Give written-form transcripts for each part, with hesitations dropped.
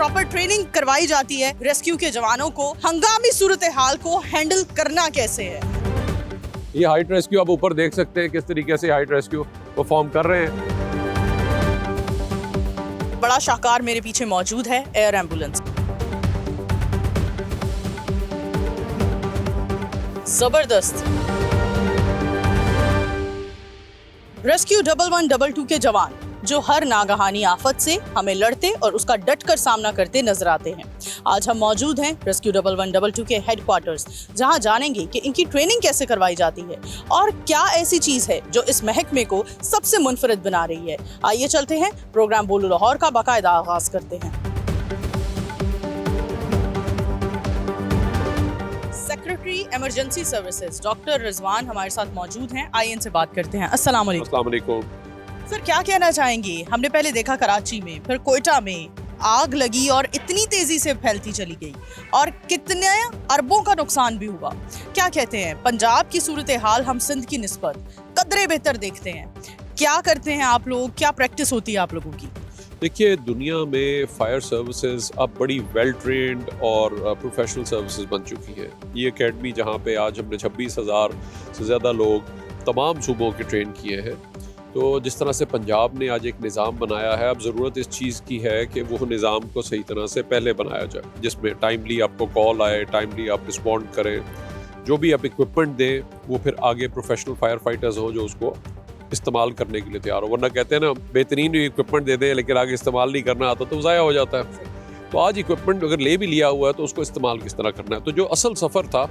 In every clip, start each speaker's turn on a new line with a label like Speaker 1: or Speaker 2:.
Speaker 1: Proper training करवाई जाती है रेस्क्यू के जवानों को हंगामी सूरत हाल को हैंडल करना कैसे है।
Speaker 2: ये हाइट रेस्क्यू आप ऊपर देख सकते हैं किस तरीके से हाइट रेस्क्यू परफॉर्म कर रहे हैं।
Speaker 1: बड़ा शाहकार मेरे पीछे मौजूद है एयर एम्बुलेंस। जबरदस्त। रेस्क्यू 1112 के जवान जो हर नागहानी आफत से हमें लड़ते और उसका डटकर सामना करते नजर आते हैं। आज हम मौजूद हैं रेस्क्यू 1112 के हेडक्वार्टर्स, जहां जानेंगे कि इनकी ट्रेनिंग कैसे करवाई जाती है और क्या ऐसी चीज है जो इस महकमे को सबसे मुनफरिद बना रही है। आइए चलते हैं, प्रोग्राम बोलो लाहौर का बाकायदा आगाज करते हैं। Secretary emergency services doctor Rizwan हमारे साथ मौजूद हैं। आइए इनसे बात करते हैं। अस्सलाम वालेकुम।
Speaker 2: अस्सलाम वालेकुम।
Speaker 1: सर, क्या कहना चाहेंगे? हमने पहले देखा कराची में, फिर कोयटा में आग लगी और इतनी तेजी से फैलती चली गई और कितने अरबों का नुकसान भी हुआ। क्या कहते हैं, पंजाब की सूरत हाल हम सिंध की निस्बत कदरे बेहतर देखते हैं। क्या करते हैं आप लोग, क्या प्रैक्टिस होती है आप लोगों की?
Speaker 2: देखिए, दुनिया में फायर सर्विसेज अब बड़ी वेल ट्रेंड और प्रोफेशनल सर्विसेज बन चुकी है। ये एकेडमी जहाँ पे आज हमने 26,000 से ज़्यादा लोग तमाम सूबों के ट्रेन किए हैं। तो जिस तरह से पंजाब ने आज एक निज़ाम बनाया है, अब ज़रूरत इस चीज़ की है कि वो निज़ाम को सही तरह से पहले बनाया जाए, जिसमें टाइमली आपको कॉल आए, टाइमली आप रिस्पॉन्ड करें, जो भी आप इक्विपमेंट दें वो फिर आगे प्रोफेशनल फायर फाइटर्स हों जो उसको इस्तेमाल करने के लिए तैयार हो। वरना कहते हैं ना, बेहतरीन इक्विपमेंट दे दें लेकिन आगे इस्तेमाल नहीं करना आता तो ज़ाया हो जाता है। तो आज इक्विपमेंट अगर ले भी लिया हुआ है तो उसको इस्तेमाल किस तरह करना है। तो जो असल सफ़र था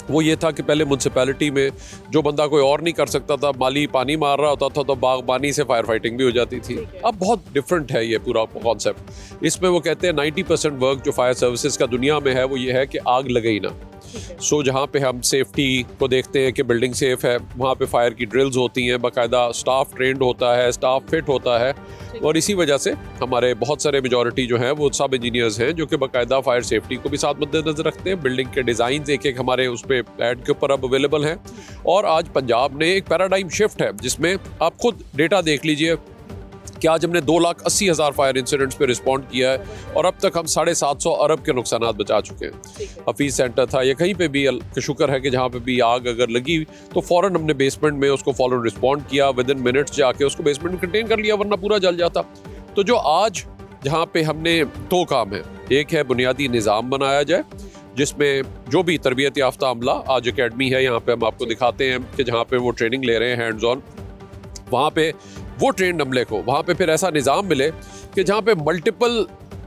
Speaker 2: वो ये था कि पहले म्यूनसिपैलिटी में जो बंदा कोई और नहीं कर सकता था, माली पानी मार रहा होता था तो बागबानी से फायर फाइटिंग भी हो जाती थी। अब बहुत डिफरेंट है ये पूरा कॉन्सेप्ट। इसमें वो कहते हैं 90% वर्क जो फायर सर्विसेज का दुनिया में है वो ये है कि आग लगे ही ना। सो जहाँ पे हम सेफ्टी को देखते हैं कि बिल्डिंग सेफ है, वहाँ पे फायर की ड्रिल्स होती हैं, बाकायदा स्टाफ ट्रेंड होता है, स्टाफ फिट होता है। और इसी वजह से हमारे बहुत सारे मेजॉरिटी जो हैं वो सब इंजीनियर्स हैं जो कि बाकायदा फायर सेफ्टी को भी साथ मद्देनजर रखते हैं। बिल्डिंग के डिज़ाइन एक एक हमारे उस पर ऐड के ऊपर अब अवेलेबल हैं। और आज पंजाब में एक पैराडाइम शिफ्ट है जिसमें आप खुद डेटा देख लीजिए कि आज हमने 2,80,000 फायर इंसिडेंट्स पे रिस्पॉन्ड किया है और अब तक हम 750 अरब के नुकसानात बचा चुके हैं। हफीज सेंटर था या कहीं पे भी शुक्र है कि जहाँ पे भी आग अगर लगी तो फ़ौरन हमने बेसमेंट में उसको फ़ौरन रिस्पॉन्ड किया, विद इन मिनट्स जाके उसको बेसमेंट में कंटेन कर लिया, वरना पूरा जल जाता। तो जो आज जहाँ पे हमने 2 काम है, एक है बुनियादी निज़ाम बनाया जाए जिसमें जो भी तरबियत याफ्ता अमला, आज एकेडमी है यहाँ पे हम आपको दिखाते हैं कि जहाँ पे वो ट्रेनिंग ले रहे हैं हैंड्स ऑन, वहाँ पे वो ट्रेंड अमले को वहाँ पे फिर ऐसा निज़ाम मिले कि जहाँ पे मल्टीपल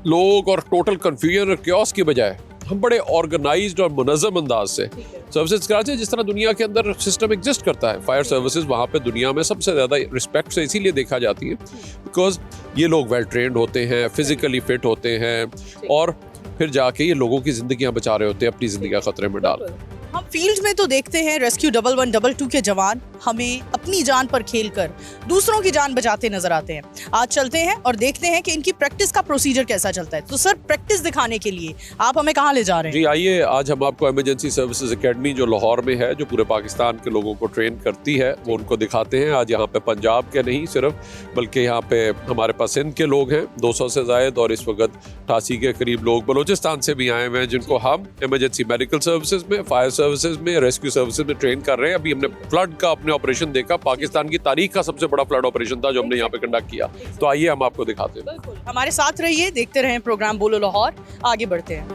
Speaker 2: लोग और टोटल कन्फ्यूजन और क्योस की बजाय हम बड़े ऑर्गेनाइज्ड और मुनज़्ज़म अंदाज से सर्विसेज कराते हैं, जिस तरह दुनिया के अंदर सिस्टम एग्जिस्ट करता है। फायर सर्विसेज वहाँ पे दुनिया में सबसे ज़्यादा रिस्पेक्ट से इसीलिए देखा जाती है बिकॉज ये लोग वेल ट्रेंड होते हैं, फिजिकली फिट होते हैं और फिर जाके ये लोगों की ज़िंदगियाँ बचा रहे होते हैं, अपनी ज़िंदगियाँ ख़तरे में डाल।
Speaker 1: हम फील्ड में तो देखते हैं रेस्क्यू 1112 के जवान हमें अपनी जान पर खेलकर दूसरों की जान बचाते नजर आते हैं। आज चलते हैं और देखते हैं कि इनकी प्रैक्टिस का प्रोसीजर कैसा चलता है। तो सर, प्रैक्टिस दिखाने के लिए आप हमें कहाँ ले जा रहे हैं?
Speaker 2: जी आइए, आज हम आपको इमरजेंसी सर्विसेज एकेडमी जो लाहौर में है, जो पूरे पाकिस्तान के लोगों को ट्रेन करती है, वो उनको दिखाते हैं। आज यहाँ पे पंजाब के नहीं सिर्फ, बल्कि यहाँ पे हमारे पास सिंध के लोग हैं 200 से ज़ायद, और इस वक्त 88 के करीब लोग बलोचिस्तान से भी आए हुए हैं जिनको हम इमरजेंसी मेडिकल सर्विसेज में, फायर सर्विसेज में, रेस्क्यू सर्विसेज में ट्रेन कर रहे हैं। अभी हमने फ्लड का अपने ऑपरेशन देखा, पाकिस्तान की तारीख का सबसे बड़ा फ्लड ऑपरेशन था जो हमने यहाँ पे कंडक्ट किया। तो आइए हम आपको दिखाते हैं।
Speaker 1: हमारे साथ रहिए, देखते रहें प्रोग्राम बोलो लाहौर। आगे बढ़ते हैं।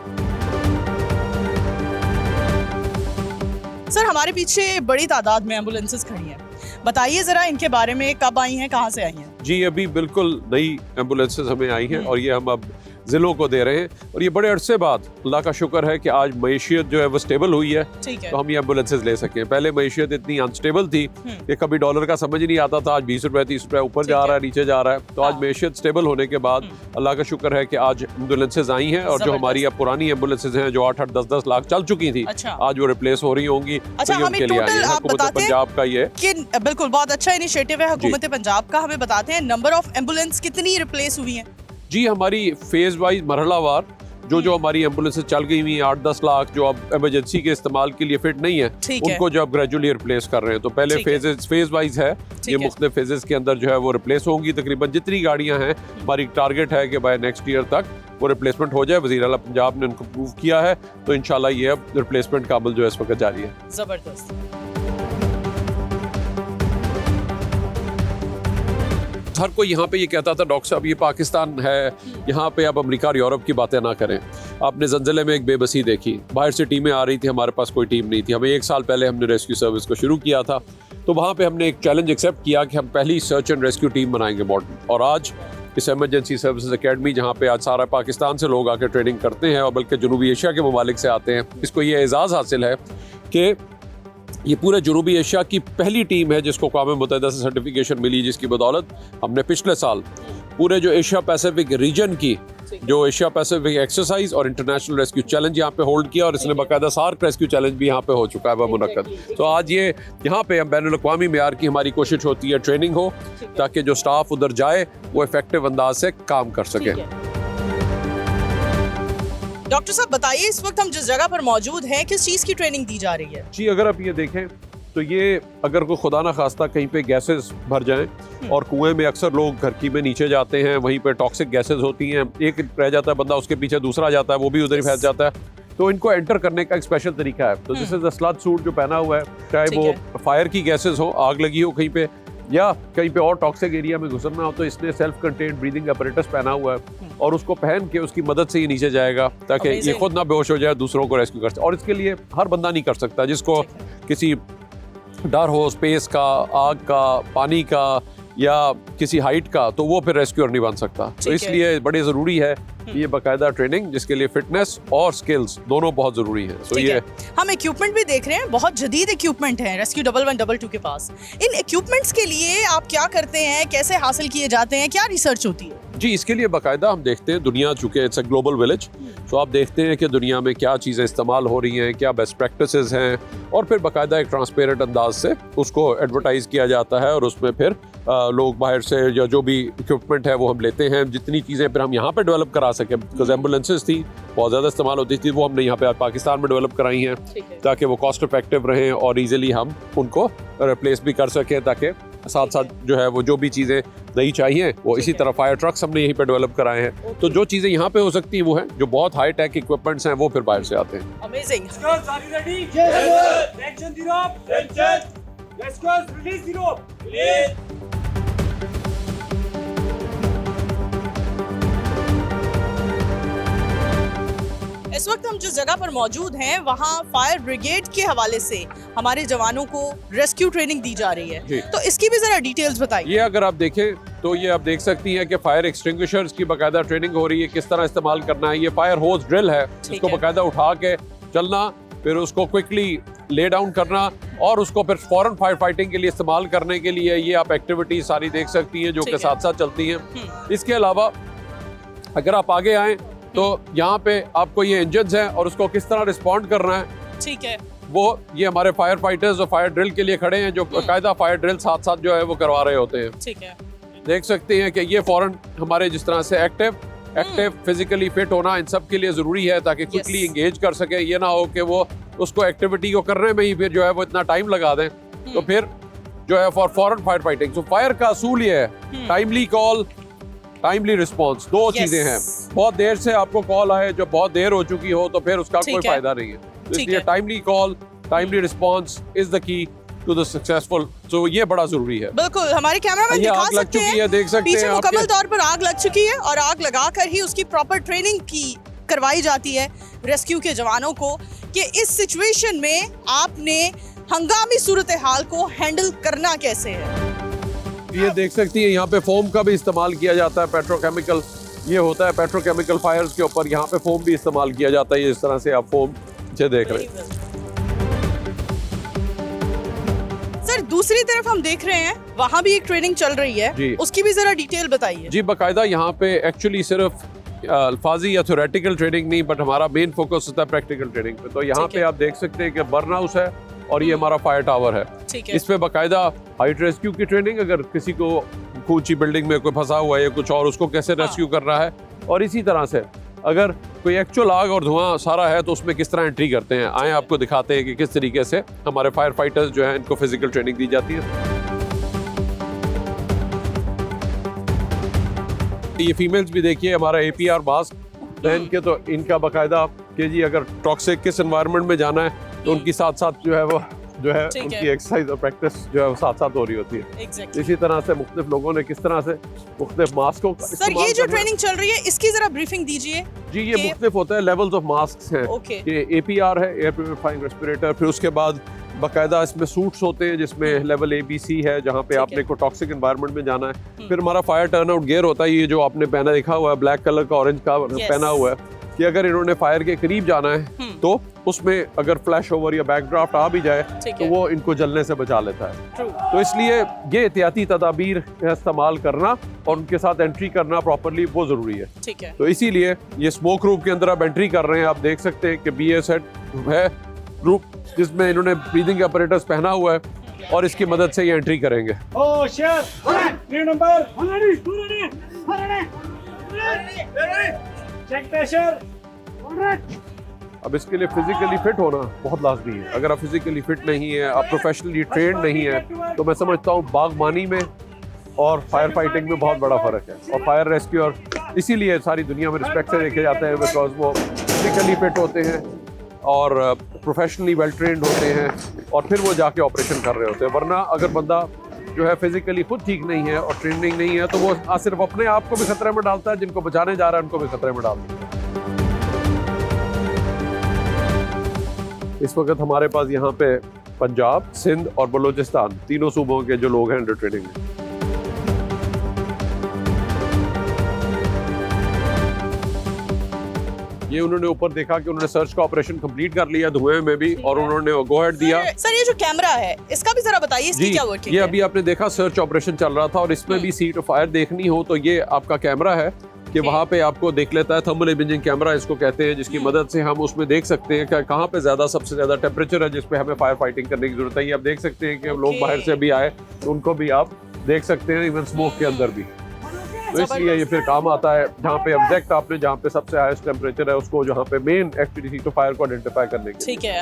Speaker 1: सर, हमारे पीछे बड़ी तादाद में एम्बुलेंसेस खड़ी हैं, बताइए जरा इनके बारे में, कब आई हैं, कहाँ से आई हैं?
Speaker 2: जी अभी बिल्कुल नई एम्बुलेंसेज हमें आई हैं और ये हम अब ज़िलों को दे रहे हैं। और ये बड़े अरसे बाद अल्लाह का शुक्र है कि आज मईशियत जो है वो स्टेबल हुई है, तो हम ये एम्बुलेंसेज ले सकें। पहले मईशियत इतनी अनस्टेबल थी कि कभी डॉलर का समझ ही नहीं आता था, आज 20 रुपए 30 रुपए ऊपर जा रहा है, नीचे जा रहा है। तो आज मईशियत स्टेबल होने के बाद अल्लाह का शुक्र है कि आज एम्बुलेंसेज आई हैं और जो हमारी अब पुरानी एम्बुलेंसेज हैं जो 8-8 10-10 लाख चल चुकी थी, आज वो रिप्लेस हो रही होंगी।
Speaker 1: अच्छा, हमें टोटल आप बताते हैं
Speaker 2: पंजाब का ये
Speaker 1: कि बिल्कुल बहुत अच्छा इनिशिएटिव है हुकूमत पंजाब का। हमें बताते हैं नंबर ऑफ एम्बुलेंस कितनी रिप्लेस हुई हैं?
Speaker 2: जी हमारी फेज वाइज मरहलावार जो हमारी एम्बुलेंसेज चल गई हुई 8-10 लाख जो अब इमरजेंसी के इस्तेमाल के लिए फिट नहीं है, उनको जो अब ग्रेजुअली रिप्लेस कर रहे हैं। तो पहले फेज वाइज है, ये मुख्तलिफ फेजेस के अंदर जो है वो रिप्लेस होंगी। तकरीबन जितनी गाड़ियां हैं, हमारी टारगेट है कि बाय नेक्स्ट ईयर तक वो रिप्लेसमेंट हो जाए। वज़ीर आला पंजाब ने उनको प्रूव किया है, तो इंशाल्लाह ये अब रिप्लेसमेंट का अमल जो है इस वक्त जारी है।
Speaker 1: जबरदस्त।
Speaker 2: हर कोई यहाँ पे ये कहता था डॉक्टर साहब ये पाकिस्तान है, यहाँ पे अब अमेरिका और यूरोप की बातें ना करें। आपने ज़लज़ले में एक बेबसी देखी, बाहर से टीमें आ रही थी, हमारे पास कोई टीम नहीं थी। हमें 1 साल पहले हमने रेस्क्यू सर्विस को शुरू किया था, तो वहाँ पे हमने एक चैलेंज एक्सेप्ट किया कि हम पहली सर्च एंड रेस्क्यू टीम बनाएंगे मॉडर्न। और आज इस एमरजेंसी सर्विसेज एकेडमी जहाँ पे आज सारा पाकिस्तान से लोग आकर ट्रेनिंग करते हैं और बल्कि जनूबी एशिया के ममालिक से आते हैं, इसको ये एजाज़ हासिल है कि ये पूरे जनूबी एशिया की पहली टीम है जिसको अक़वाम मुत्तहिदा से सर्टिफिकेशन मिली, जिसकी बदौलत हमने पिछले साल पूरे जो एशिया पैसिफिक रीजन की जो एशिया पैसिफिक एक्सरसाइज और इंटरनेशनल रेस्क्यू चैलेंज यहाँ पे होल्ड किया, और इसने बाकायदा सार्क रेस्क्यू चैलेंज भी यहाँ पे हो चुका है मुनक्कद। तो आज ये यहाँ पे हम बैनुल अक़वामी मेयार की हमारी कोशिश होती है ट्रेनिंग हो, ताकि जो स्टाफ उधर जाए वो इफेक्टिव अंदाज से काम कर सके।
Speaker 1: डॉक्टर साहब बताइए, इस वक्त हम जिस जगह पर मौजूद हैं, किस चीज़ की ट्रेनिंग दी जा रही है?
Speaker 2: जी, अगर आप ये देखें तो ये अगर कोई खुदा ना खास्ता कहीं पे गैसेस भर जाएं, और कुएं में अक्सर लोग घर की में नीचे जाते हैं, वहीं पे टॉक्सिक गैसेस होती हैं, एक रह जाता है बंदा, उसके पीछे दूसरा जाता है, वो भी उधर ही फैल जाता है। तो इनको एंटर करने का एक स्पेशल तरीका है। तो दिस इज द स्लड सूट जो पहना हुआ है, चाहे वो फायर की गैसेस हो, आग लगी हो कहीं पे, या कहीं पे और टॉक्सिक एरिया में गुजरना हो, तो इसने सेल्फ कंटेन्ड ब्रीदिंग अपरेटस पहना हुआ है, और उसको पहन के उसकी मदद से ये नीचे जाएगा ताकि ये खुद ना बेहोश हो जाए, दूसरों को रेस्क्यू कर सके। और इसके लिए हर बंदा नहीं कर सकता, जिसको किसी डर हो स्पेस का, आग का, पानी का या किसी हाइट का, तो वो फिर रेस्क्यूअर नहीं बन सकता। तो इसलिए बड़े ज़रूरी है ये बाकायदा ट्रेनिंग, जिसके लिए फिटनेस और स्किल्स दोनों बहुत ज़रूरी हैं। तो ये
Speaker 1: हम इक्विपमेंट भी देख रहे हैं, बहुत जदीद इक्विपमेंट हैं रेस्क्यू 1112 के पास। इन इक्विपमेंट्स के लिए आप क्या करते हैं, कैसे हासिल किए जाते हैं, क्या रिसर्च होती है?
Speaker 2: जी, इसके लिए बाकायदा हम देखते हैं, दुनिया चूँकि इट्स अ ग्लोबल विलेज, तो आप देखते हैं कि दुनिया में क्या चीज़ें इस्तेमाल हो रही हैं, क्या बेस्ट प्रैक्टिसेस हैं, और फिर बाकायदा एक ट्रांसपेरेंट अंदाज से उसको एडवर्टाइज़ किया जाता है, और उसमें फिर लोग बाहर से या जो भी इक्विपमेंट है वो हम लेते हैं। जितनी चीज़ें फिर हम यहाँ पे डेवलप करा सकें, बिकॉज एम्बुलेंसेस थी बहुत ज़्यादा इस्तेमाल होती थी, वो हमने यहाँ पे पाकिस्तान में डेवलप कराई हैं, ताकि वो कॉस्ट इफेक्टिव रहें और ईजिली हम उनको रिप्लेस भी कर सकें, ताकि साथ साथ जो है वो जो भी चीज़ें नहीं चाहिए वो इसी तरह फायर ट्रक्स हमने यहीं पे डेवलप कराए हैं। तो जो चीज़ें यहाँ पे हो सकती हैं वो हैं, जो बहुत हाई टेक इक्विपमेंट्स हैं वो फिर बाहर से आते हैं।
Speaker 1: अमेजिंग। इस वक्त हम जिस जगह पर मौजूद हैं, वहाँ फायर ब्रिगेड के हवाले से हमारे जवानों को रेस्क्यू ट्रेनिंग दी जा रही है, तो इसकी भी जरा डिटेल्स बताइए।
Speaker 2: ये अगर आप देखें तो ये आप देख सकती हैं कि फायर एक्सटिंग्विशर्स की बाकायदा ट्रेनिंग हो रही है, किस तरह इस्तेमाल करना है। ये फायर होज ड्रिल है, इसको बाकायदा उठा के चलना, फिर उसको क्विकली ले डाउन करना, और उसको फिर फौरन फायर फाइटिंग के लिए इस्तेमाल करने के लिए ये आप एक्टिविटी सारी देख सकती हैं जो कि साथ साथ चलती हैं। इसके अलावा अगर आप आगे आएँ तो यहाँ पे आपको ये इंजन्स हैं और उसको किस तरह रिस्पॉन्ड करना है,
Speaker 1: ठीक है,
Speaker 2: वो ये हमारे फायर फाइटर्स और फायर ड्रिल के लिए खड़े हैं, जो बाकायदा फायर ड्रिल साथ साथ जो है वो करवा रहे होते हैं।
Speaker 1: ठीक है,
Speaker 2: देख सकते हैं कि ये फौरन हमारे जिस तरह से एक्टिव फिजिकली फिट होना इन सब के लिए ज़रूरी है, ताकि क्विकली एंगेज कर सके। ये ना हो कि वो उसको एक्टिविटी को करने में ही फिर जो है वो इतना टाइम लगा दें, तो फिर जो है फौरन फायर फाइटिंग। तो फायर का असूल ये है टाइमली कॉल, टाइमली रिस्पॉन्स, दो चीजें हैं। बहुत देर से आपको कॉल आए, जो बहुत देर हो चुकी हो, तो फिर उसका कोई फायदा नहीं है। तो इसलिए timely call, timely response is the key to the successful. तो ये बड़ा जरूरी है।
Speaker 1: बिल्कुल, हमारे कैमरामैन दिखा सकते हैं,
Speaker 2: देख सकते हैं
Speaker 1: पीछे मुकम्मल तौर पर आग लग चुकी है, और आग लगाकर ही उसकी प्रॉपर ट्रेनिंग की करवाई जाती है रेस्क्यू के जवानों को, कि इस सिचुएशन में आपने हंगामी सूरत हाल को हैंडल करना कैसे है।
Speaker 2: ये देख सकती है, यहाँ पे फोम का भी इस्तेमाल किया जाता है, पेट्रोकेमिकल ये होता है पेट्रोकेमिकल फायर्स के ऊपर, यहाँ पे फोम भी इस्तेमाल किया जाता है। इस तरह से आप फोम जो देख रहे हैं।
Speaker 1: सर, दूसरी तरफ हम देख रहे हैं वहाँ भी एक ट्रेनिंग चल रही है, उसकी भी जरा डिटेल बताइए। जी,
Speaker 2: बाकायदा यहाँ पे एक्चुअली सिर्फ अल्फाजी या थ्योरेटिकल ट्रेनिंग नहीं, बट हमारा मेन फोकस होता है प्रैक्टिकल ट्रेनिंग पे। तो यहाँ पे आप देख सकते हैं कि बर्न हाउस है और ये हमारा फायर टावर है। इस पे बाकायदा हाइट रेस्क्यू की ट्रेनिंग, अगर किसी को ऊंची बिल्डिंग में कोई फंसा हुआ है या कुछ और, उसको कैसे रेस्क्यू करना है। और इसी तरह से अगर कोई एक्चुअल आग और धुआं सारा है तो उसमें किस तरह एंट्री करते हैं। आए आपको दिखाते हैं कि किस तरीके से हमारे फायर फाइटर्स जो हैं इनको फिजिकल ट्रेनिंग दी जाती है। ये फीमेल्स भी देखिए हमारा APR मास्क पहन के, तो इनका बाकायदा कि जी अगर टॉक्सिक किस एनवायरनमेंट में जाना है तो उनकी साथ साथ जो है वो जो है उनकी एक्सरसाइज और प्रैक्टिस जो है वो साथ साथ हो रही होती है।
Speaker 1: Exactly.
Speaker 2: इसी तरह से मुख्तलिफ लोगों ने किस तरह से मुख्तलिफ मास्कों का
Speaker 1: सर ये जो ट्रेनिंग चल रही है इसकी जरा ब्रीफिंग दीजिए।
Speaker 2: जी ये मुख्तलिफ होता है, लेवल्स ऑफ मास्क हैं। ये APR है, एयर प्यूरिफाइंग रेस्पिरेटर, फिर उसके बाद बाकायदा इसमें सूट्स होते हैं जिसमें लेवल ABC है जहाँ पे आपने को टॉक्सिक एनवायरनमेंट में जाना है। फिर हमारा फायर टर्न आउट गियर होता है, ये जो आपने पहना दिखा हुआ है ब्लैक कलर का, ऑरेंज का पहना हुआ है कि अगर इन्होंने फायर के करीब जाना है तो उसमें अगर फ्लैश ओवर या बैकड्राफ्ट आ भी जाए तो वो इनको जलने से बचा लेता है। तो इसलिए ये एहतियाती तदाबीर का इस्तेमाल करना और उनके साथ एंट्री करना प्रॉपरली वो जरूरी है।
Speaker 1: ठीक है।
Speaker 2: तो इसीलिए ये स्मोक रूम के अंदर आप एंट्री कर रहे हैं, आप देख सकते हैं कि BA सेट है रूम जिसमें इन्होंने ब्रीदिंग अपैरेटस पहना हुआ है और इसकी मदद से ये एंट्री करेंगे। अब इसके लिए फिजिकली फिट होना बहुत लाजमी है। अगर आप फिजिकली फिट नहीं है, आप प्रोफेशनली ट्रेंड नहीं है, तो मैं समझता हूँ बागबानी में और फायर फाइटिंग में बहुत बड़ा फर्क है। और फायर रेस्क्यू और इसीलिए सारी दुनिया में रिस्पेक्ट से देखे जाते हैं बिकॉज वो फिजिकली फिट होते हैं और प्रोफेशनली वेल ट्रेंड होते हैं और फिर वो जाके ऑपरेशन कर रहे होते हैं। वरना अगर बंदा जो है फिजिकली खुद ठीक नहीं है और ट्रेनिंग नहीं है तो वो सिर्फ अपने आप को भी खतरे में डालता है, जिनको बचाने जा रहा है उनको भी खतरे में डालता है। इस वक्त हमारे पास यहाँ पे पंजाब, सिंध और बलूचिस्तान तीनों सूबों के जो लोग हैं अंडर ट्रेनिंग में। ये उन्होंने ऊपर देखा कि उन्होंने सर्च का ऑपरेशन कंप्लीट कर लिया धुएं में भी और उन्होंने गो हेड दिया।
Speaker 1: सर ये जो कैमरा है इसका भी जरा बताइए इसकी क्या वर्किंग
Speaker 2: है? ये
Speaker 1: अभी
Speaker 2: आपने देखा सर्च ऑपरेशन चल रहा था और इसमें भी सीट ऑफ फायर देखनी हो तो ये आपका कैमरा है कि वहाँ पे आपको देख लेता है। थर्मल इमेजिंग कैमरा इसको कहते हैं, जिसकी मदद से हम उसमें देख सकते हैं कि कहाँ पे सबसे ज्यादा टेम्परेचर है जिस पे हमें फायर फाइटिंग करने की जरूरत है। ये आप देख सकते हैं कि हम लोग बाहर से भी आए तो उनको भी आप देख सकते हैं, इवन स्मोक के अंदर भी। तो इसलिए ये फिर काम आता है जहाँ पे एग्जैक्ट आपने जहाँ पे सबसे हाईएस्ट टेम्परेचर है उसको जहाँ पे मेन एक्टिविटी तो फायर को आइडेंटिफाई करने के।
Speaker 1: ठीक है।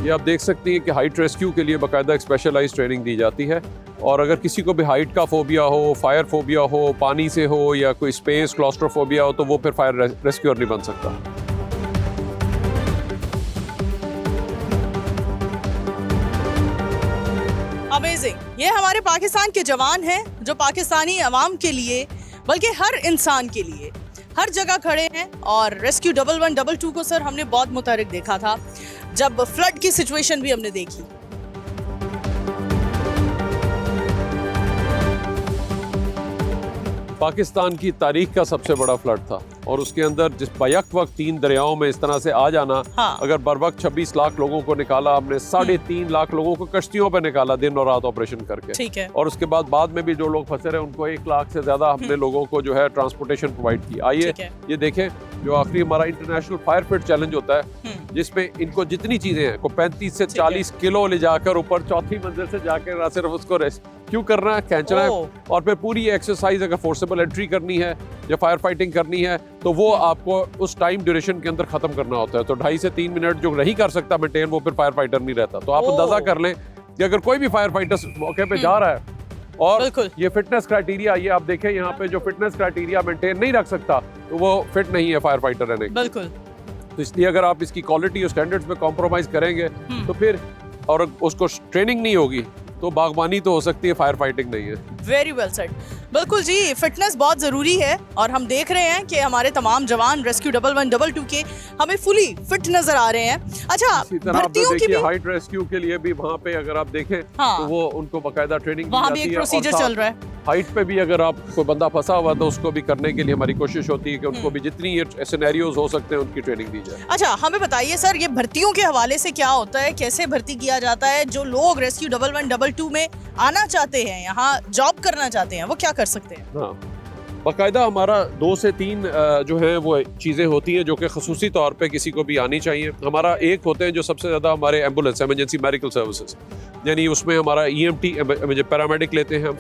Speaker 2: ये आप देख सकती हैं कि हाइट रेस्क्यू के लिए बाकायदा एक स्पेशलाइज्ड ट्रेनिंग दी जाती है और अगर किसी को भी हाइट का फोबिया हो, फायर फोबिया हो, पानी से हो या कोई स्पेस क्लॉस्ट्रोफोबिया हो तो वो फिर फायर रेस्क्यूअर नहीं बन सकता।
Speaker 1: अमेजिंग। ये हमारे पाकिस्तान के जवान हैं जो पाकिस्तानी अवाम के लिए बल्कि हर इंसान के लिए हर जगह खड़े हैं। और रेस्क्यू 1112 को सर हमने बहुत मुतहरिक देखा था जब फ्लड की सिचुएशन भी हमने देखी।
Speaker 2: पाकिस्तान की तारीख का सबसे बड़ा फ्लड था और उसके अंदर जिस बैक वक्त 3 दरियाओं में इस तरह से आ जाना।
Speaker 1: हाँ।
Speaker 2: अगर बर वक्त 26 लाख लोगों को निकाला हमने, 3.5 लाख लोगों को कश्तियों पे निकाला दिन और रात ऑपरेशन करके।
Speaker 1: ठीक है।
Speaker 2: और उसके बाद में भी जो लोग फंसे रहे उनको 1 लाख से ज्यादा हमने लोगों को जो है ट्रांसपोर्टेशन प्रोवाइड की। आइए ये देखें जो आखिरी हमारा इंटरनेशनल फायर फिट चैलेंज होता है जिसमें इनको जितनी चीजें हैं को 35 से 40 किलो ले जाकर ऊपर 4थी मंजिल से जाकर सिर्फ उसको रेस्क्यू करना है, खींचना है और फिर पूरी एक्सरसाइज अगर फोर्सेबल एंट्री करनी है या फायर फाइटिंग करनी है तो वो आपको उस टाइम ड्यूरेशन के अंदर खत्म करना होता है। तो 2.5 से 3 मिनट जो नहीं कर सकता मेंटेन वो फिर फायर फाइटर नहीं रहता। तो आप अंदाजा कर लें कि अगर कोई भी फायर फाइटर मौके पे जा रहा है और ये फिटनेस क्राइटेरिया, ये आप देखें यहाँ पे जो फिटनेस क्राइटेरिया मेंटेन नहीं रख सकता तो वो फिट नहीं है फायर फाइटर रहने के।
Speaker 1: बिल्कुल।
Speaker 2: तो इसलिए अगर आप इसकी क्वालिटी और स्टैंडर्ड्स पे कॉम्प्रोमाइज करेंगे तो फिर और उसको ट्रेनिंग नहीं होगी तो बागबानी तो हो सकती है, फायर फाइटिंग नहीं है।
Speaker 1: Very well said. बिल्कुल जी, फिटनेस बहुत ज़रूरी है और हम देख रहे हैं कि हमारे तमाम जवान रेस्क्यू 1112 के हमें फुली फिट नजर आ रहे हैं। अच्छा, भर्तियों की भी
Speaker 2: हाइट रेस्क्यू के लिए भी वहाँ पे अगर आप देखें तो वो उनको बाकायदा ट्रेनिंग
Speaker 1: वहाँ भी एक प्रोसीजर चल रहा है।
Speaker 2: हाइट पे भी अगर आप कोई बंदा फंसा हुआ तो उसको भी करने के लिए हमारी कोशिश होती है कि उनको भी जितनी सिनेरियोज हो सकते हैं उनकी ट्रेनिंग दी जाए।
Speaker 1: अच्छा, हमें बताइए सर ये भर्तियों के हवाले से क्या होता है, कैसे भर्ती किया जाता है? जो लोग रेस्क्यू 1112 में आना चाहते हैं, यहाँ जॉब करना चाहते हैं, वो क्या कर सकते हैं?
Speaker 2: हाँ, बाकायदा हमारा 2 से 3 जो है वो चीज़ें होती हैं जो कि खसूसी तौर पे किसी को भी आनी चाहिए। हमारा एक होते हैं जो सबसे ज़्यादा हमारे एम्बुलेंस इमरजेंसी मेडिकल सर्विसेज, यानी उसमें हमारा EMT पैरामेडिक लेते हैं हम,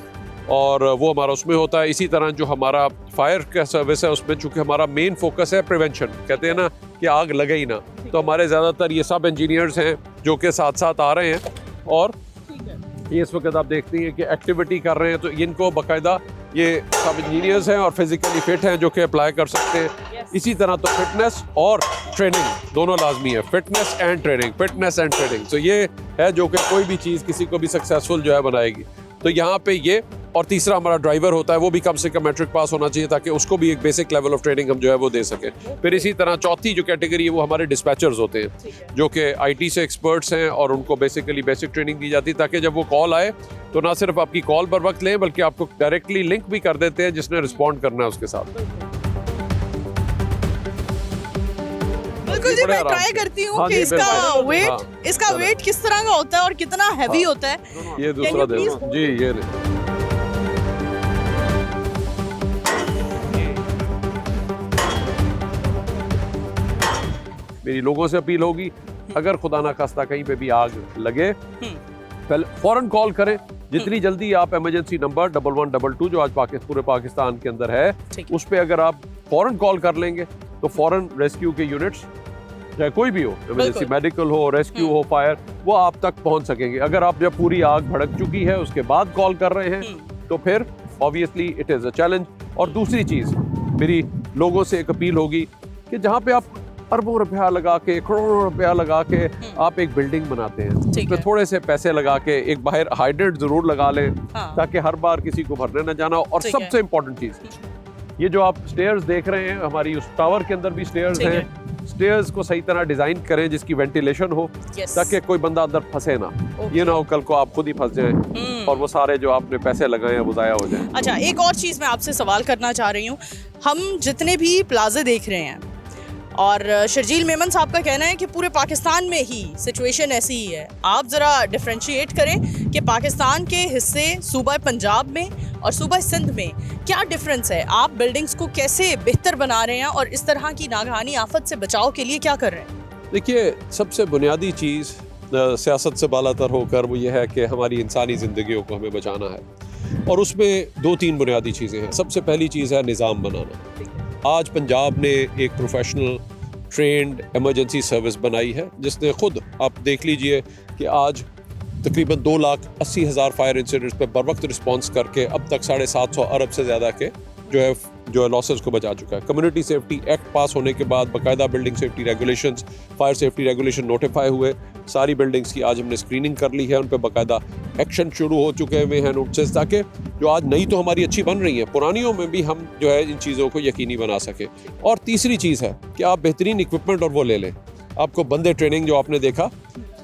Speaker 2: और वो हमारा उसमें होता है। इसी तरह जो हमारा फायर का सर्विस है उसमें चूंकि हमारा मेन फोकस है प्रिवेंशन, कहते हैं ना कि आग लगे ही ना, तो हमारे ज़्यादातर ये सब इंजीनियर्स हैं जो कि साथ साथ आ रहे हैं और ये इस वक्त आप देखते हैं कि एक्टिविटी कर रहे हैं, तो इनको बाकायदा ये सब इंजीनियर्स हैं और फिजिकली फिट हैं जो कि अप्लाई कर सकते हैं। इसी तरह तो फिटनेस और ट्रेनिंग दोनों लाजमी है, फिटनेस एंड ट्रेनिंग, तो ये है जो कि कोई भी चीज़ किसी को भी सक्सेसफुल जो है बनाएगी। तो यहाँ पे ये, और तीसरा हमारा ड्राइवर होता है, वो भी कम से कम मैट्रिक पास होना चाहिए ताकि उसको भी एक बेसिक लेवल ऑफ ट्रेनिंग हम जो है वो दे सकें। फिर इसी तरह चौथी जो कैटेगरी है वो हमारे डिस्पैचर्स होते हैं जो कि आईटी से एक्सपर्ट्स हैं और उनको बेसिकली बेसिक ट्रेनिंग दी जाती है ताकि जब वो कॉल आए तो ना सिर्फ आपकी कॉल पर वक्त लें बल्कि आपको डायरेक्टली लिंक भी कर देते हैं जिसने रिस्पॉन्ड करना है उसके साथ।
Speaker 1: बिल्कुल जी, मैं ट्राई करती हूँ कि इसका वेट किस तरह का होता है और कितना हैवी होता है।
Speaker 2: ये दूसरा दे जी, ये मेरी लोगों से अपील होगी, अगर खुदा ना खास्ता कहीं पे भी आग लगे पहले फौरन कॉल करें। जितनी जल्दी आप इमरजेंसी नंबर 1122 जो आज पूरे पाकिस्तान के अंदर है उस पे अगर आप फौरन कॉल कर लेंगे तो फौरन रेस्क्यू के यूनिट्स चाहे कोई भी हो, इमरजेंसी मेडिकल हो, रेस्क्यू हो, फायर, वो आप तक पहुंच सकेंगे। अगर आप जब पूरी आग भड़क चुकी है उसके बाद कॉल कर रहे हैं तो फिर obviously it is a challenge. और दूसरी चीज़ मेरी लोगों से एक अपील होगी कि जहाँ पे आप अरबों रुपया लगा के, करोड़ों रुपया लगा के आप एक बिल्डिंग बनाते हैं, उसमें थोड़े से पैसे लगा के एक बाहर हाइड्रेंट जरूर लगा लें ताकि हर बार किसी को भरने न जाना हो। और सबसे इम्पोर्टेंट चीज़, ये जो आप स्टेयर्स देख रहे हैं, हमारी उस टावर के अंदर भी स्टेयर्स हैं, स्टेयर्स को सही तरह डिजाइन करें जिसकी वेंटिलेशन हो ताकि कोई बंदा अंदर फंसे ना। ये ना हो कल को आप खुद ही फंस जाएं और वो सारे जो आपने पैसे लगाए हैं वो जाया हो जाए।
Speaker 1: अच्छा, एक और चीज़ मैं आपसे सवाल करना चाह रही हूँ, हम जितने भी प्लाजे देख रहे हैं और शर्जील मेमन साहब का कहना है कि पूरे पाकिस्तान में ही सिचुएशन ऐसी ही है, आप ज़रा डिफ्रेंशिएट करें कि पाकिस्तान के हिस्से सूबा पंजाब में और सूबा सिंध में क्या डिफरेंस है, आप बिल्डिंग्स को कैसे बेहतर बना रहे हैं और इस तरह की नागहानी आफत से बचाव के लिए क्या कर रहे हैं?
Speaker 2: देखिए, सबसे बुनियादी चीज़ सियासत से बालातर होकर वो ये है कि हमारी इंसानी ज़िंदगियों को हमें बचाना है और उसमें 2-3 बुनियादी चीज़ें हैं। सबसे पहली चीज़ है निज़ाम बनाना। आज पंजाब ने एक प्रोफेशनल ट्रेंड इमरजेंसी सर्विस बनाई है जिसने खुद, आप देख लीजिए कि आज तकरीबन 2,80,000 फायर इंसिडेंट्स पे बर वक्त रिस्पॉन्स करके अब तक 750 अरब से ज़्यादा के जो है लॉसेस को बचा चुका है। कम्युनिटी सेफ्टी एक्ट पास होने के बाद बाकायदा building safety regulations, fire safety regulation notify हुए, सारी बिल्डिंग्स की आज हमने स्क्रीनिंग कर ली है, उन पर बाकायदा एक्शन शुरू हो चुके हुए हैं नोटिस, ताकि जो आज नई तो हमारी अच्छी बन रही है, पुरानियों में भी हम जो है इन चीज़ों को यकीनी बना सके। और तीसरी चीज़ है कि आप बेहतरीन इक्विपमेंट और वो ले लें। आपको बंदे ट्रेनिंग जो आपने देखा,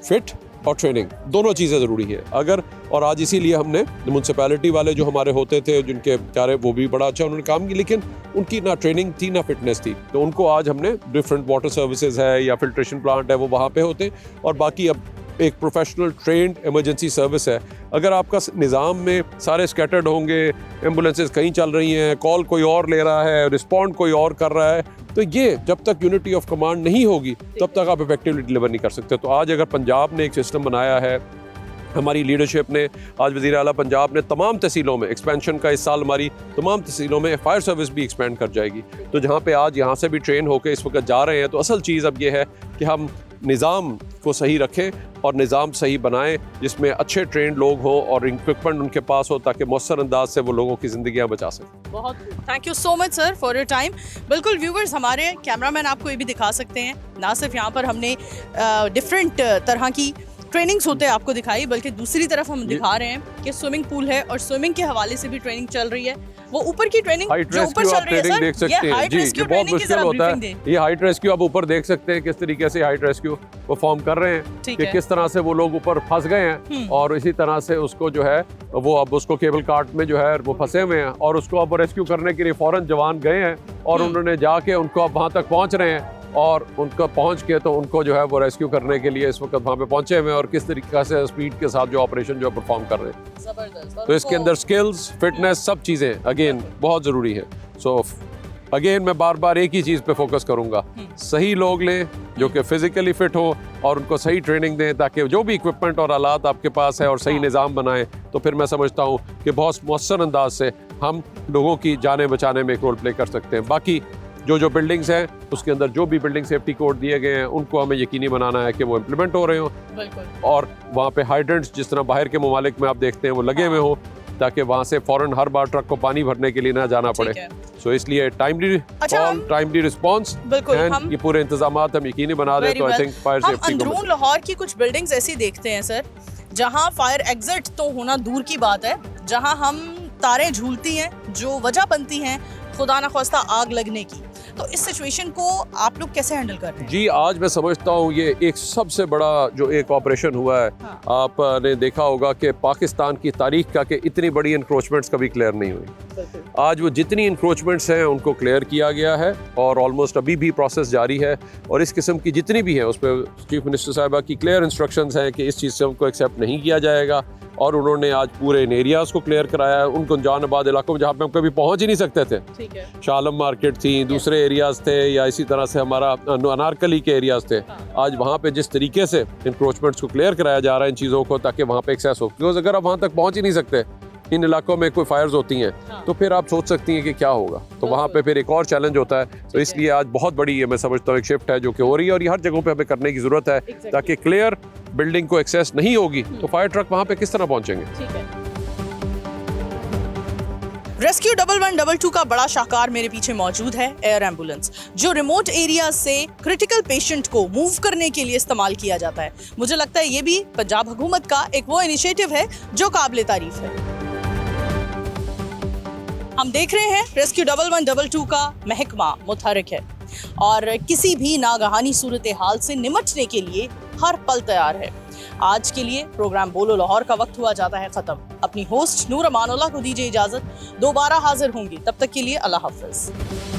Speaker 2: फिट और ट्रेनिंग दोनों चीज़ें ज़रूरी है। अगर और आज इसीलिए हमने म्यूनसिपैलिटी वाले जो हमारे होते थे जिनके बेचारे वो भी बड़ा अच्छा उन्होंने काम किया, लेकिन उनकी ना ट्रेनिंग थी ना फिटनेस थी, तो उनको आज हमने डिफरेंट वाटर सर्विसेज है या फिल्ट्रेशन प्लांट है वो वहाँ पे होते, और बाकी अब एक प्रोफेशनल ट्रेंड इमरजेंसी सर्विस है। अगर आपका निज़ाम में सारे स्कैटर्ड होंगे, एम्बुलेंसेज कहीं चल रही हैं, कॉल कोई और ले रहा है, रिस्पॉन्ड कोई और कर रहा है, तो ये जब तक यूनिटी ऑफ कमांड नहीं होगी तब तक आप इफेक्टिवली डिलीवर नहीं कर सकते। तो आज अगर पंजाब ने एक सिस्टम बनाया है, हमारी लीडरशिप ने, आज वज़ीर आला पंजाब ने तमाम तहसीलों में एक्सपेंशन का, इस साल हमारी तमाम तहसीलों में फायर सर्विस भी एक्सपेंड कर जाएगी। तो जहाँ पे आज यहाँ से भी ट्रेन होकर इस वक्त जा रहे हैं, तो असल चीज़ अब ये है कि हम निज़ाम को सही रखें और निज़ाम सही बनाएं जिसमें अच्छे ट्रेंड लोग हों और इक्विपमेंट उनके पास हो ताकि मौसर अंदाज से वो लोगों की ज़िंदगियाँ बचा सकें।
Speaker 1: बहुत thank you so much sir for your time. बिल्कुल व्यूवर्स, हमारे कैमरामैन आपको ये भी दिखा सकते हैं, ना सिर्फ यहाँ पर हमने डिफरेंट तरह की ट्रेनिंग्स होते हैं आपको दिखाई, बल्कि दूसरी तरफ हम दिखा रहे हैं कि स्विमिंग पूल है और स्विमिंग के हवाले से भी ट्रेनिंग चल रही है। वो ऊपर की ट्रेनिंग जो ऊपर चल रही है सर,
Speaker 2: देख सकते हैं जी, ये बहुत मुश्किल होता है। ये हाइट रेस्क्यू आप ऊपर देख सकते हैं किस तरीके से हाइट रेस्क्यू परफॉर्म कर रहे हैं, कि किस तरह से वो लोग ऊपर फंस गए हैं और इसी तरह से उसको जो है वो अब उसको केबल कार्ट में जो है वो फंसे हुए हैं और उसको अब रेस्क्यू करने के लिए फौरन जवान गए हैं और उन्होंने जाके उनको अब वहाँ तक पहुँच रहे हैं और उनको पहुंच के तो उनको जो है वो रेस्क्यू करने के लिए इस वक्त वहाँ पे पहुंचे हुए और किस तरीके से स्पीड के साथ जो ऑपरेशन जो परफॉर्म कर रहे हैं।
Speaker 1: जबरदस्त।
Speaker 2: तो इसके अंदर स्किल्स, फिटनेस, सब चीज़ें अगेन बहुत ज़रूरी है। सो अगेन मैं बार बार एक ही चीज़ पे फोकस करूंगा, सही लोग लें जो कि फिजिकली फिट हो और उनको सही ट्रेनिंग दें, ताकि जो भी इक्विपमेंट और आलात आपके पास है और सही निज़ाम बनाएं, तो फिर मैं समझता हूँ कि बहुत मौसर अंदाज से हम लोगों की जानें बचाने में एक रोल प्ले कर सकते हैं। बाकी जो बिल्डिंग्स हैं उसके अंदर जो भी बिल्डिंग सेफ्टी कोड दिए गए हैं उनको हमें यकीनी बनाना है कि वो इम्प्लीमेंट हो रहे हो, और वहाँ पे हाइड्रेंट्स जिस तरह बाहर के ममालिक में आप देखते हैं वो लगे हुए हों, ताकि वहाँ से फौरन हर बार ट्रक को पानी भरने के लिए ना जाना पड़े। सो इसलिए टाइमली कॉल, टाइमली रिस्पांस, ये पूरे इंतजामात हम यकीनी बना दें तो आई थिंक फायर सेफ्टी को।
Speaker 1: अंदरून लाहौर की कुछ बिल्डिंग्स ऐसी देखते हैं सर जहां फायर एग्जिट तो होना दूर की बात है, जहां हम तारें झूलती हैं जो वजह बनती हैं खुदा ना ख्वास्ता आग लगने की। तो इस सिचुएशन को आप लोग कैसे हैंडल कर रहे हैं?
Speaker 2: जी, आज मैं समझता हूँ ये एक सबसे बड़ा जो एक ऑपरेशन हुआ है। हाँ। आपने देखा होगा कि पाकिस्तान की तारीख का कि इतनी बड़ी इंक्रोचमेंट्स कभी क्लियर नहीं हुई। आज वो जितनी इंक्रोचमेंट्स हैं उनको क्लियर किया गया है और ऑलमोस्ट अभी भी प्रोसेस जारी है, और इस किस्म की जितनी भी हैं उस पर चीफ मिनिस्टर साहिबा की क्लियर इंस्ट्रक्शंस हैं कि इस चीज़ से हमको एक्सेप्ट नहीं किया जाएगा, और उन्होंने आज पूरे इन एरियाज़ को क्लियर कराया है, उन गुंजानाबाद इलाकों में जहाँ पे हम कभी पहुँच ही नहीं सकते थे। ठीक है। शालम मार्केट थी, दूसरे एरियाज़ थे, या इसी तरह से हमारा अनारकली के एरियाज़ थे। आज वहाँ पे जिस तरीके से इंक्रोचमेंट्स को क्लियर कराया जा रहा है इन चीज़ों को, ताकि वहाँ पे एक्सेस हो, बिकॉज अगर आप वहाँ तक पहुँच ही नहीं सकते, इन इलाकों में कोई फायर्स होती हैं, तो फिर आप सोच सकती हैं कि क्या होगा, तो वहाँ पे फिर एक और चैलेंज होता है। तो इसलिए आज बहुत बड़ी है, मैं समझता हूँ, एक शिफ्ट है जो कि हो रही है, और ये हर जगहों पे हमें करने की ज़रूरत है, ताकि क्लियर बिल्डिंग को एक्सेस नहीं होगी तो फायर ट्रक वहाँ पे किस तरह पहुँचेंगे।
Speaker 1: रेस्क्यू 1122 का बड़ा शाहकार मेरे पीछे मौजूद है, एयर एम्बुलेंस, जो रिमोट एरिया से क्रिटिकल पेशेंट को मूव करने के लिए इस्तेमाल किया जाता है। मुझे लगता है ये भी पंजाब हुकूमत का एक वो इनिशिएटिव है जो काबिले तारीफ है। हम देख रहे हैं रेस्क्यू 1122 का महकमा मुतहरिक है और किसी भी नागहानी सूरत हाल से निपटने के लिए हर पल तैयार है। आज के लिए प्रोग्राम बोलो लाहौर का वक्त हुआ जाता है खत्म। अपनी होस्ट नूर अमानुल्लाह को दीजिए इजाजत, दोबारा हाजिर होंगी, तब तक के लिए अल्लाह हाफिज।